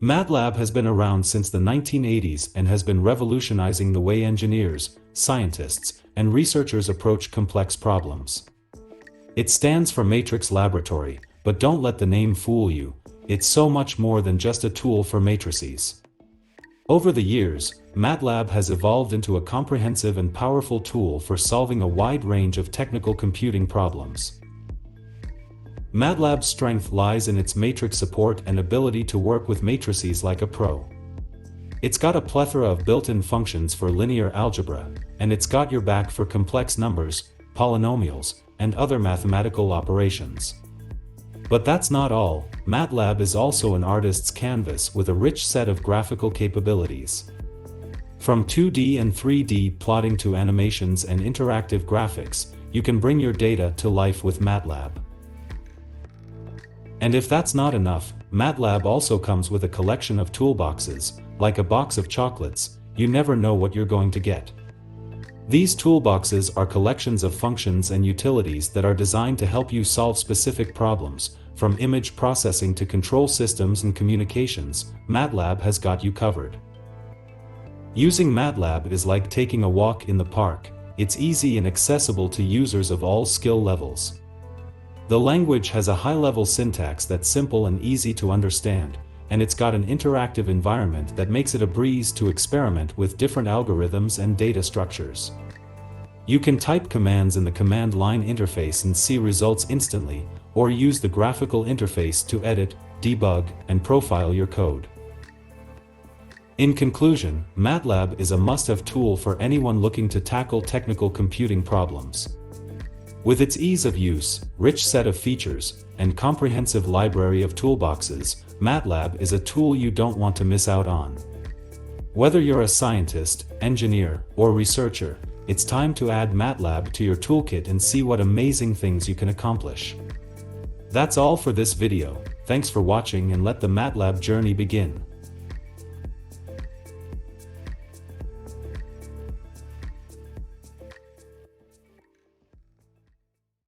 Matlab has been around since the 1980s and has been revolutionizing the way engineers, scientists, and researchers approach complex problems. It stands for Matrix Laboratory, but don't let the name fool you, it's so much more than just a tool for matrices. Over the years, Matlab has evolved into a comprehensive and powerful tool for solving a wide range of technical computing problems. Matlab's strength lies in its matrix support and ability to work with matrices like a pro. It's got a plethora of built-in functions for linear algebra, and it's got your back for complex numbers, polynomials, and other mathematical operations. But that's not all. Matlab is also an artist's canvas with a rich set of graphical capabilities. From 2D and 3D plotting to animations and interactive graphics, you can bring your data to life with Matlab. And if that's not enough, Matlab also comes with a collection of toolboxes, like a box of chocolates. You never know what you're going to get. These toolboxes are collections of functions and utilities that are designed to help you solve specific problems, from image processing to control systems and communications. Matlab has got you covered. Using Matlab is like taking a walk in the park. It's easy and accessible to users of all skill levels. The language has a high-level syntax that's simple and easy to understand, and it's got an interactive environment that makes it a breeze to experiment with different algorithms and data structures. You can type commands in the command line interface and see results instantly, or use the graphical interface to edit, debug, and profile your code. In conclusion, Matlab is a must-have tool for anyone looking to tackle technical computing problems. With its ease of use, rich set of features, and comprehensive library of toolboxes, Matlab is a tool you don't want to miss out on. Whether you're a scientist, engineer, or researcher, it's time to add Matlab to your toolkit and see what amazing things you can accomplish. That's all for this video. Thanks for watching and let the Matlab journey begin.